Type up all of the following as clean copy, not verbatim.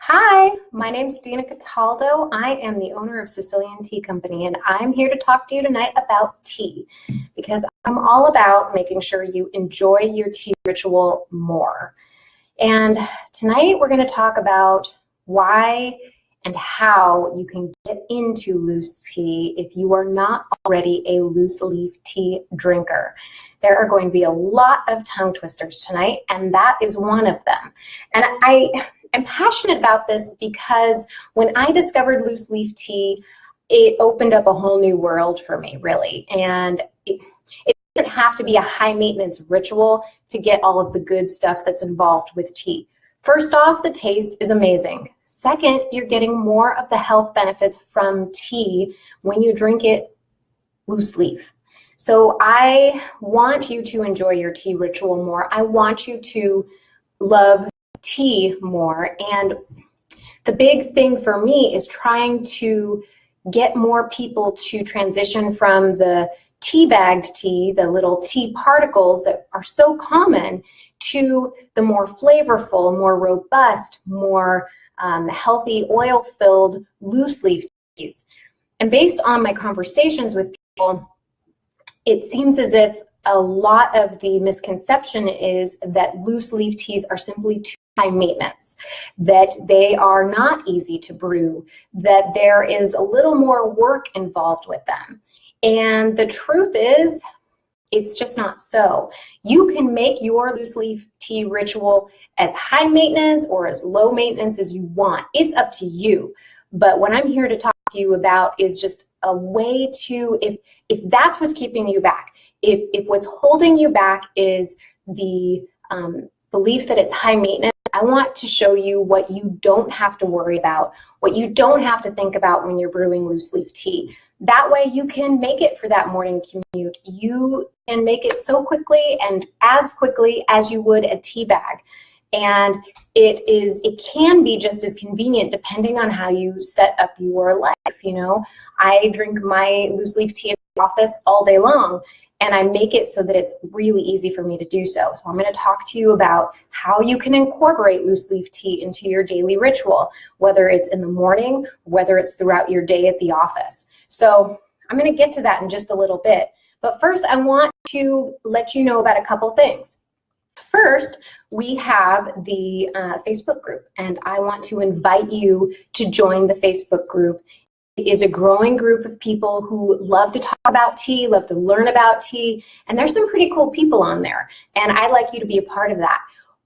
Hi, my name is Dina Cataldo. I am the owner of Sicilian Tea Company, and I'm here to talk to you tonight about tea because I'm all about making sure you enjoy your tea ritual more. And tonight we're going to talk about why and how you can get into loose tea if you are not already a loose leaf tea drinker. There are going to be a lot of tongue twisters tonight, and that is one of them. And I'm passionate about this because when I discovered loose leaf tea, it opened up a whole new world for me, really. And it doesn't have to be a high maintenance ritual to get all of the good stuff that's involved with tea. First off, the taste is amazing. Second, you're getting more of the health benefits from tea when you drink it loose leaf. So I want you to enjoy your tea ritual more. I want you to love tea more. And the big thing for me is trying to get more people to transition from the tea bagged tea, the little tea particles that are so common, to the more flavorful, more robust, more healthy, oil-filled loose leaf teas. And based on my conversations with people, it seems as if a lot of the misconception is that loose leaf teas are simply too high maintenance, that they are not easy to brew, that there is a little more work involved with them. And the truth is, it's just not so. You can make your loose leaf tea ritual as high maintenance or as low maintenance as you want. It's up to you. But what I'm here to talk to you about is just a way to, if that's what's keeping you back, if what's holding you back is the belief that it's high maintenance, I want to show you what you don't have to worry about, what you don't have to think about when you're brewing loose leaf tea. That way you can make it for that morning commute. You can make it so quickly and as quickly as you would a tea bag. And it can be just as convenient depending on how you set up your life. You know, I drink my loose leaf tea at the office all day long, and I make it so that it's really easy for me to do so. So I'm going to talk to you about how you can incorporate loose leaf tea into your daily ritual, whether it's in the morning, whether it's throughout your day at the office. So I'm going to get to that in just a little bit. But first, I want to let you know about a couple things. First, we have the Facebook group, and I want to invite you to join the Facebook group. It is a growing group of people who love to talk about tea, love to learn about tea, and there's some pretty cool people on there, and I'd like you to be a part of that.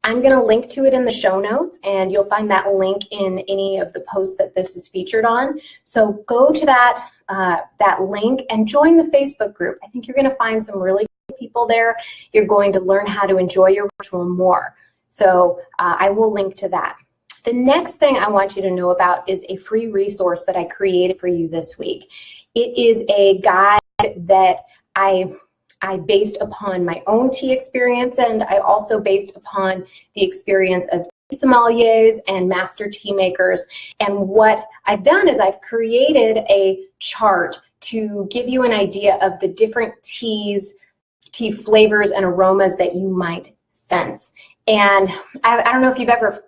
I'm going to link to it in the show notes, and you'll find that link in any of the posts that this is featured on. So go to that link and join the Facebook group. I think you're going to find some really cool people there. You're going to learn how to enjoy your ritual more. So I will link to that. The next thing I want you to know about is a free resource that I created for you this week. It is a guide that I based upon my own tea experience, and I also based upon the experience of sommeliers and master tea makers. And what I've done is I've created a chart to give you an idea of the different teas, tea flavors and aromas that you might sense. And I don't know if you've ever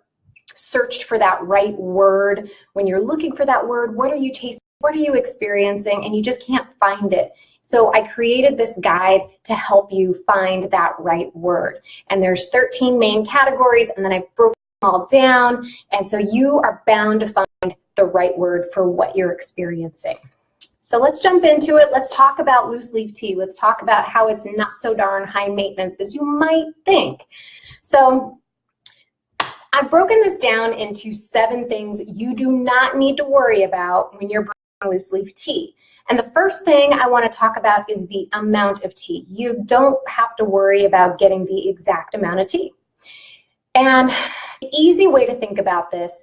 searched for that right word. When you're looking for that word, what are you tasting? What are you experiencing? And you just can't find it. So I created this guide to help you find that right word. And there's 13 main categories, and then I've broken them all down. And so you are bound to find the right word for what you're experiencing. So let's jump into it. Let's talk about loose leaf tea. Let's talk about how it's not so darn high maintenance as you might think. So I've broken this down into 7 things you do not need to worry about when you're brewing loose leaf tea. And the first thing I want to talk about is the amount of tea. You don't have to worry about getting the exact amount of tea. And the easy way to think about this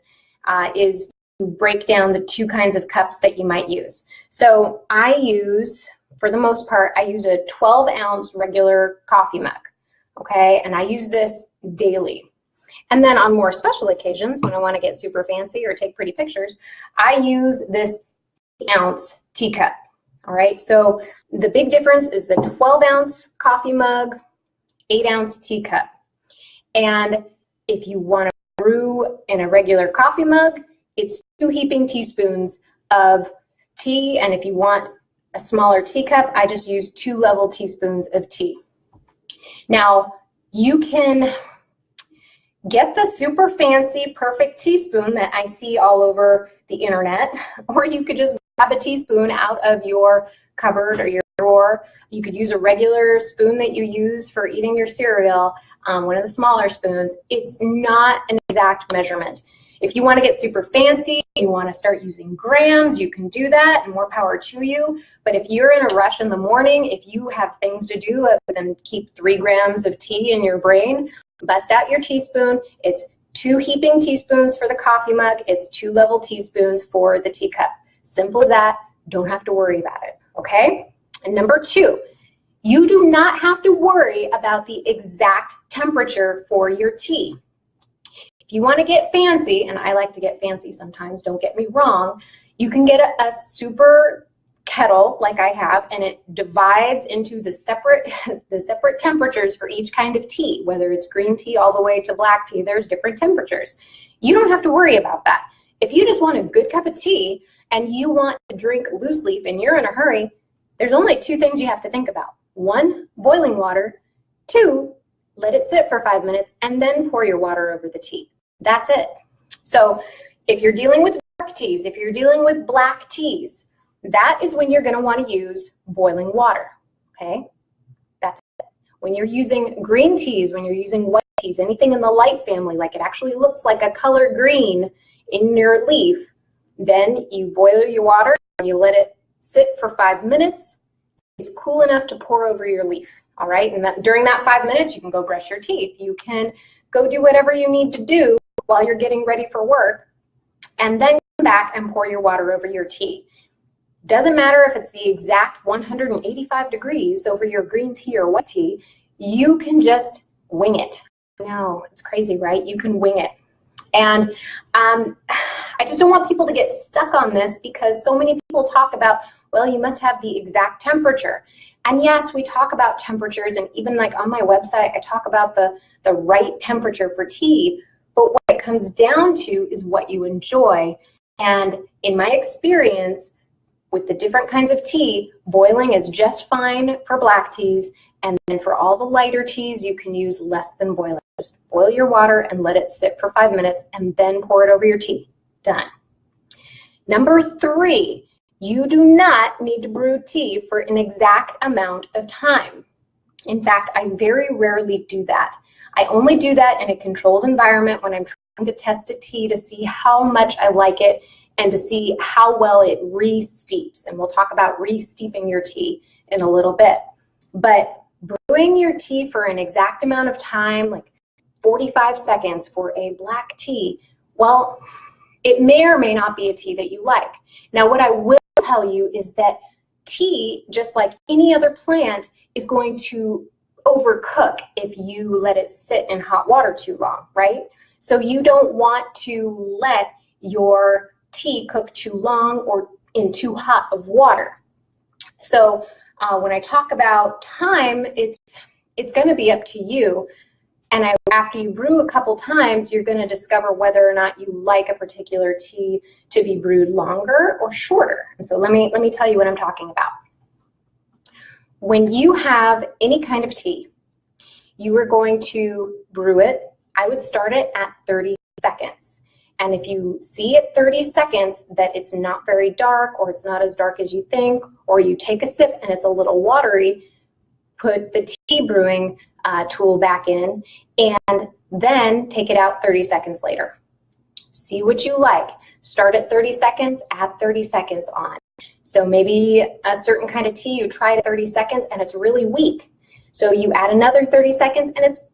is to break down the 2 kinds of cups that you might use. So I use, for the most part, I use a 12-ounce regular coffee mug, okay? And I use this daily. And then on more special occasions, when I want to get super fancy or take pretty pictures, I use this ounce teacup. All right, so the big difference is the 12-ounce coffee mug, 8-ounce teacup. And if you want to brew in a regular coffee mug, it's 2 heaping teaspoons of tea. And if you want a smaller teacup, I just use 2 level teaspoons of tea. Now, you can get the super fancy perfect teaspoon that I see all over the internet, or you could just grab a teaspoon out of your cupboard or your drawer. You could use a regular spoon that you use for eating your cereal, one of the smaller spoons. It's not an exact measurement. If you want to get super fancy, you want to start using grams, you can do that, and more power to you. But if you're in a rush in the morning, if you have things to do other than keep 3 grams of tea in your brain, bust out your teaspoon. It's 2 heaping teaspoons for the coffee mug. It's 2 level teaspoons for the teacup. Simple as that. Don't have to worry about it, okay? And number 2, you do not have to worry about the exact temperature for your tea. If you want to get fancy, and I like to get fancy sometimes, don't get me wrong, you can get a super kettle like I have, and it divides into the separate temperatures for each kind of tea, whether it's green tea all the way to black tea. There's different temperatures. You don't have to worry about that. If you just want a good cup of tea and you want to drink loose leaf and you're in a hurry, there's only 2 things you have to think about. 1, boiling water. 2, let it sit for 5 minutes and then pour your water over the tea. That's it. So if you're dealing with dark teas, if you're dealing with black teas, that is when you're going to want to use boiling water, okay? That's it. When you're using green teas, when you're using white teas, anything in the light family, like it actually looks like a color green in your leaf, then you boil your water, you let it sit for 5 minutes. It's cool enough to pour over your leaf, all right? And during that 5 minutes, you can go brush your teeth. You can go do whatever you need to do while you're getting ready for work, and then come back and pour your water over your tea. Doesn't matter if it's the exact 185 degrees over your green tea or white tea, you can just wing it. No, it's crazy, right? You can wing it. And I just don't want people to get stuck on this, because so many people talk about, well, you must have the exact temperature. And yes, we talk about temperatures, and even like on my website, I talk about the right temperature for tea. But what it comes down to is what you enjoy. And in my experience, with the different kinds of tea, boiling is just fine for black teas, and then for all the lighter teas, you can use less than boiling. Just boil your water and let it sit for 5 minutes, and then pour it over your tea. Done. Number 3, you do not need to brew tea for an exact amount of time. In fact, I very rarely do that. I only do that in a controlled environment when I'm trying to test a tea to see how much I like it and to see how well it re-steeps. And we'll talk about re-steeping your tea in a little bit. But brewing your tea for an exact amount of time, like 45 seconds for a black tea, well, it may or may not be a tea that you like. Now, what I will tell you is that tea, just like any other plant, is going to overcook if you let it sit in hot water too long, right? So you don't want to let your tea cook too long or in too hot of water. So when I talk about time, it's going to be up to you. And after you brew a couple times, you're going to discover whether or not you like a particular tea to be brewed longer or shorter. And so let me tell you what I'm talking about. When you have any kind of tea, you are going to brew it. I would start it at 30 seconds. And if you see at 30 seconds that it's not very dark, or it's not as dark as you think, or you take a sip and it's a little watery, put the tea brewing tool back in and then take it out 30 seconds later. See what you like. Start at 30 seconds, add 30 seconds on. So maybe a certain kind of tea, you try it at 30 seconds and it's really weak. So you add another 30 seconds and it's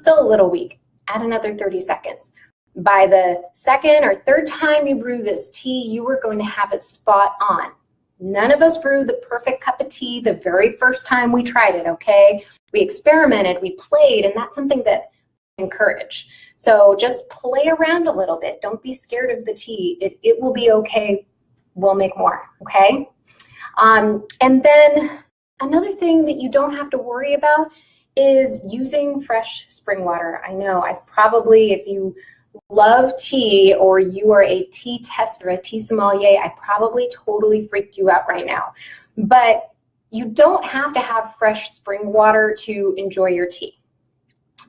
still a little weak. Add another 30 seconds. By the second or third time you brew this tea, you are going to have it spot on. None of us brew the perfect cup of tea the very first time we tried it, okay? We experimented, we played, and that's something that I encourage. So just play around a little bit. Don't be scared of the tea. It will be okay. We'll make more, okay? And then another thing that you don't have to worry about is using fresh spring water. I know I've probably, if you love tea or you are a tea tester, a tea sommelier, I probably totally freaked you out right now. But you don't have to have fresh spring water to enjoy your tea.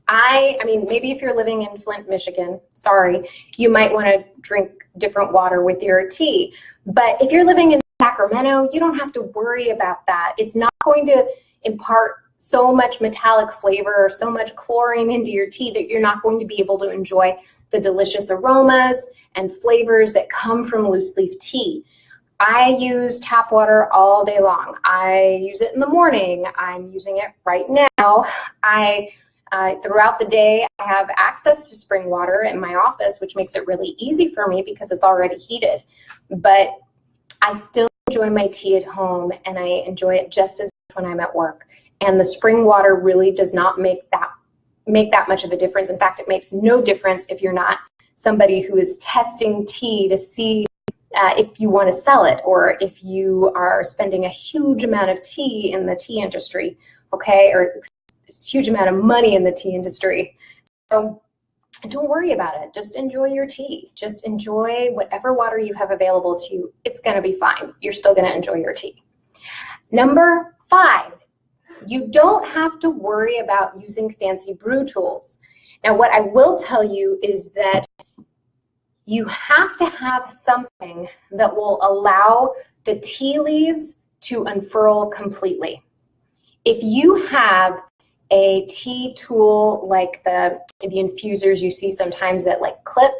I mean, maybe if you're living in Flint, Michigan, sorry, you might want to drink different water with your tea. But if you're living in Sacramento, you don't have to worry about that. It's not going to impart so much metallic flavor or so much chlorine into your tea that you're not going to be able to enjoy the delicious aromas and flavors that come from loose leaf tea. I use tap water all day long. I use it in the morning. I'm using it right now. Throughout the day, I have access to spring water in my office, which makes it really easy for me because it's already heated. But I still enjoy my tea at home, and I enjoy it just as much when I'm at work. And the spring water really does not make that much of a difference. In fact, it makes no difference if you're not somebody who is testing tea to see if you want to sell it, or if you are spending a huge amount of tea in the tea industry, okay, or a huge amount of money in the tea industry. So don't worry about it. Just enjoy your tea. Just enjoy whatever water you have available to you. It's going to be fine. You're still going to enjoy your tea. Number 5, you don't have to worry about using fancy brew tools. Now, what I will tell you is that you have to have something that will allow the tea leaves to unfurl completely. If you have a tea tool like the infusers you see sometimes that like clip,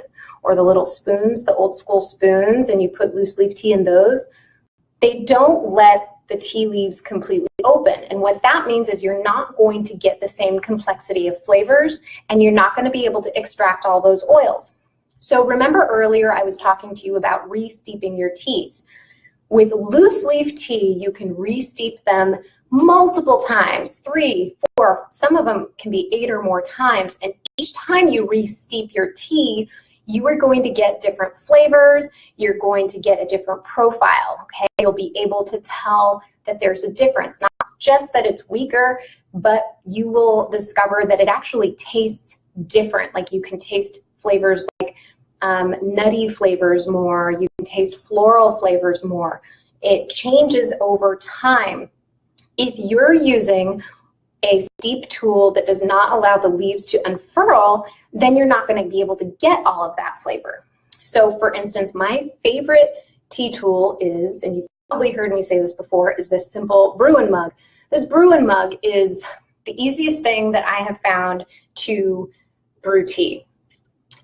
or the little spoons, the old school spoons, and you put loose leaf tea in those, they don't let the tea leaves completely open. And what that means is you're not going to get the same complexity of flavors, and you're not going to be able to extract all those oils. So remember earlier I was talking to you about re-steeping your teas. With loose leaf tea, you can re-steep them multiple times, 3, 4, some of them can be 8 or more times. And each time you re-steep your tea, you are going to get different flavors. You're going to get a different profile, okay? You'll be able to tell that there's a difference, not just that it's weaker, but you will discover that it actually tastes different. Like you can taste flavors like nutty flavors more. You can taste floral flavors more. It changes over time. If you're using a steep tool that does not allow the leaves to unfurl, then you're not going to be able to get all of that flavor. So for instance, my favorite tea tool is, and you've probably heard me say this before, is this simple Brew-in-Mug. This Brew-in-Mug is the easiest thing that I have found to brew tea.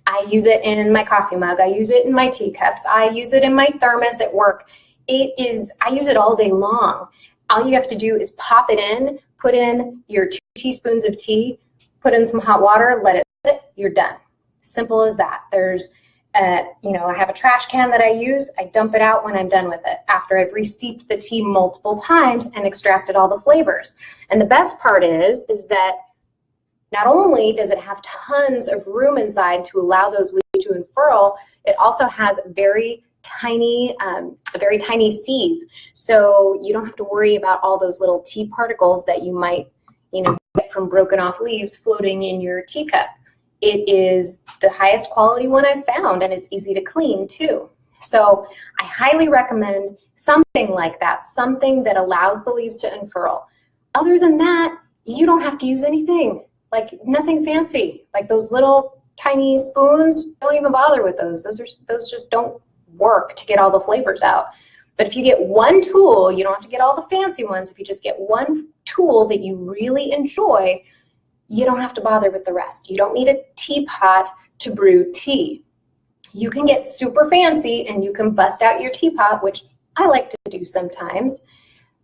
I use it in my coffee mug. I use it in my teacups. I use it in my thermos at work. I use it all day long. All you have to do is pop it in, put in your 2 teaspoons of tea, put in some hot water, let it sit, you're done. Simple as that. There's, I have a trash can that I use. I dump it out when I'm done with it after I've re-steeped the tea multiple times and extracted all the flavors. And the best part is that not only does it have tons of room inside to allow those leaves to unfurl, it also has a very tiny sieve. So you don't have to worry about all those little tea particles that you might, get from broken off leaves floating in your teacup. It is the highest quality one I've found, and it's easy to clean too. So I highly recommend something like that, something that allows the leaves to unfurl. Other than that, you don't have to use anything. Like nothing fancy, like those little tiny spoons, don't even bother with those. Those just don't work to get all the flavors out. But if you get one tool, you don't have to get all the fancy ones. If you just get one tool that you really enjoy, you don't have to bother with the rest. You don't need a teapot to brew tea. You can get super fancy and you can bust out your teapot, which I like to do sometimes,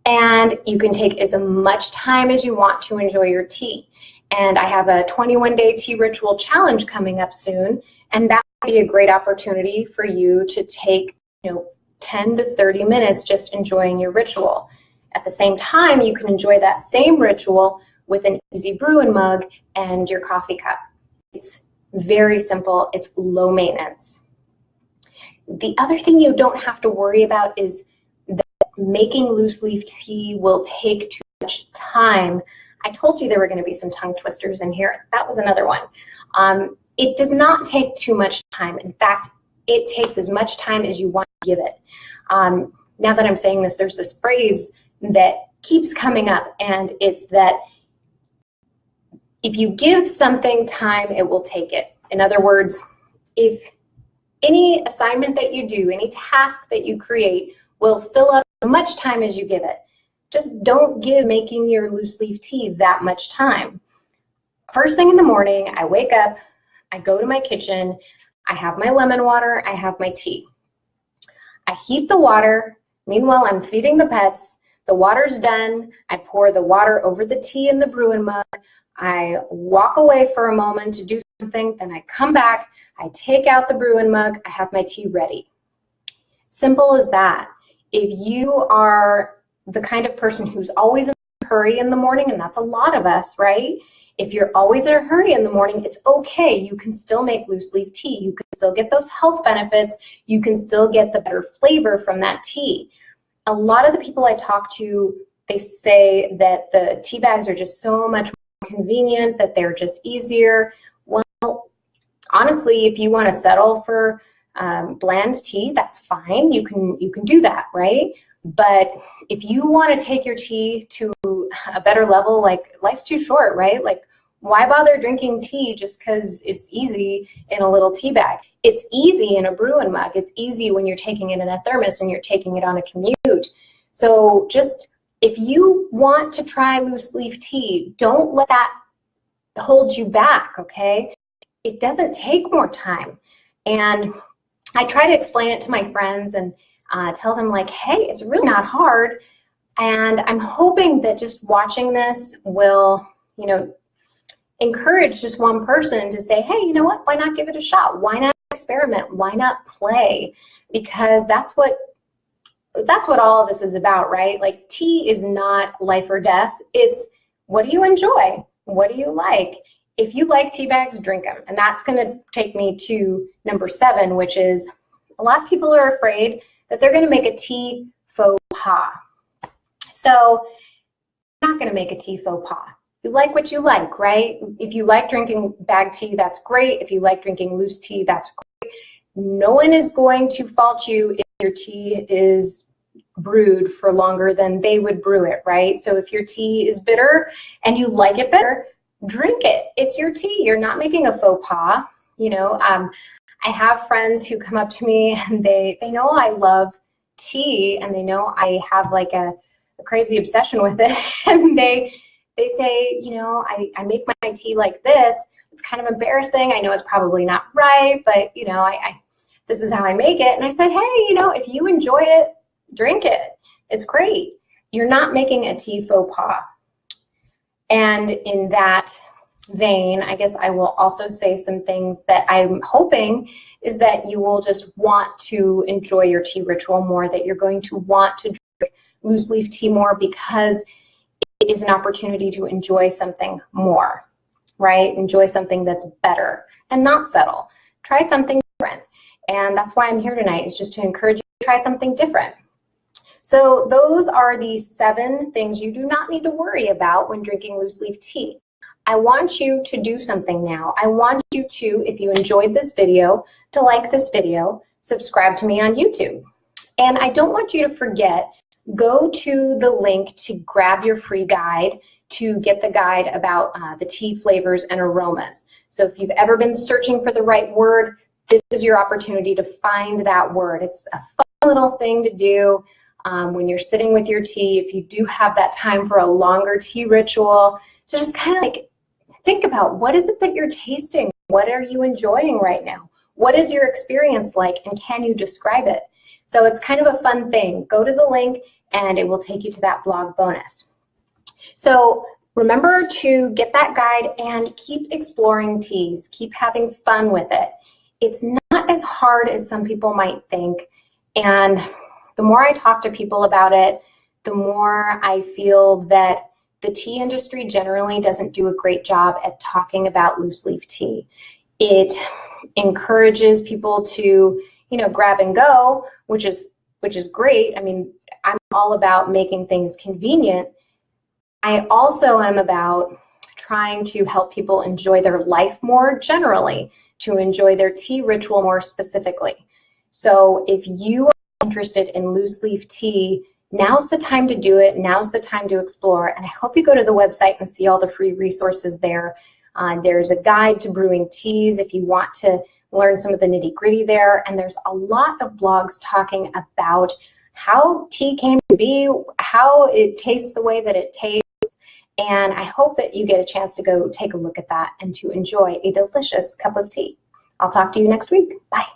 and you can take as much time as you want to enjoy your tea. And I have a 21-day tea ritual challenge coming up soon, and that would be a great opportunity for you to take 10 to 30 minutes just enjoying your ritual. At the same time, you can enjoy that same ritual with an easy Brew-in-Mug and your coffee cup. It's very simple. It's low maintenance. The other thing you don't have to worry about is that making loose leaf tea will take too much time. I told you there were going to be some tongue twisters in here. That was another one. It does not take too much time. In fact, it takes as much time as you want to give it. Now that I'm saying this, there's this phrase that keeps coming up, and it's that if you give something time, it will take it. In other words, if any assignment that you do, any task that you create will fill up as much time as you give it. Just don't give making your loose leaf tea that much time. First thing in the morning, I wake up, I go to my kitchen, I have my lemon water, I have my tea. I heat the water. Meanwhile, I'm feeding the pets. The water's done. I pour the water over the tea in the Brew-in-Mug. I walk away for a moment to do something, then I come back, I take out the Brew-in-Mug, I have my tea ready. Simple as that. If you are the kind of person who's always in a hurry in the morning, and that's a lot of us, right? If you're always in a hurry in the morning, it's okay. You can still make loose leaf tea. You can still get those health benefits. You can still get the better flavor from that tea. A lot of the people I talk to, they say that the tea bags are just so much more convenient, that they're just easier. Well, honestly, if you want to settle for bland tea, that's fine. You can do that, right? But if you want to take your tea to a better level, like life's too short, right? Like, why bother drinking tea just because it's easy in a little tea bag? It's easy in a Brew-in-Mug. It's easy when you're taking it in a thermos and you're taking it on a commute. So just, if you want to try loose leaf tea, don't let that hold you back, okay? It doesn't take more time. And I try to explain it to my friends and tell them, like, hey, it's really not hard. And I'm hoping that just watching this will, encourage just one person to say, hey, you know what, why not give it a shot? Why not experiment? Why not play? Because that's what all of this is about, right? Like, tea is not life or death. It's, what do you enjoy? What do you like? If you like tea bags, drink them. And that's going to take me to number 7, which is, a lot of people are afraid that they're going to make a tea faux pas. So I'm not going to make a tea faux pas. You like what you like, right? If you like drinking bag tea, that's great. If you like drinking loose tea, that's great. No one is going to fault you if your tea is brewed for longer than they would brew it, right? So if your tea is bitter and you like it bitter, drink it. It's your tea. You're not making a faux pas. I have friends who come up to me and they know I love tea and they know I have like a crazy obsession with it. And they say, I make my tea like this. It's kind of embarrassing. I know it's probably not right, but this is how I make it. And I said, hey, if you enjoy it, drink it. It's great. You're not making a tea faux pas. And in that vein, I guess I will also say some things that I'm hoping is that you will just want to enjoy your tea ritual more, that you're going to want to drink loose leaf tea more because it is an opportunity to enjoy something more, right? Enjoy something that's better and not settle. Try something different. And that's why I'm here tonight, is just to encourage you to try something different. So those are the 7 things you do not need to worry about when drinking loose leaf tea. I want you to do something now. I want you to, if you enjoyed this video, to like this video, subscribe to me on YouTube. And I don't want you to forget, go to the link to grab your free guide, to get the guide about the tea flavors and aromas. So if you've ever been searching for the right word, this is your opportunity to find that word. It's a fun little thing to do when you're sitting with your tea. If you do have that time for a longer tea ritual, to just kind of like think about, what is it that you're tasting? What are you enjoying right now? What is your experience like, and can you describe it? So it's kind of a fun thing. Go to the link and it will take you to that blog bonus. So remember to get that guide and keep exploring teas. Keep having fun with it. It's not as hard as some people might think. And the more I talk to people about it, the more I feel that the tea industry generally doesn't do a great job at talking about loose leaf tea. It encourages people to, grab and go, which is great. I mean, I'm all about making things convenient. I also am about trying to help people enjoy their life more generally, to enjoy their tea ritual more specifically. So if you are interested in loose leaf tea, now's the time to do it. Now's the time to explore. And I hope you go to the website and see all the free resources there. There's a guide to brewing teas if you want to learn some of the nitty-gritty there. And there's a lot of blogs talking about how tea came to be, how it tastes the way that it tastes. And I hope that you get a chance to go take a look at that and to enjoy a delicious cup of tea. I'll talk to you next week. Bye.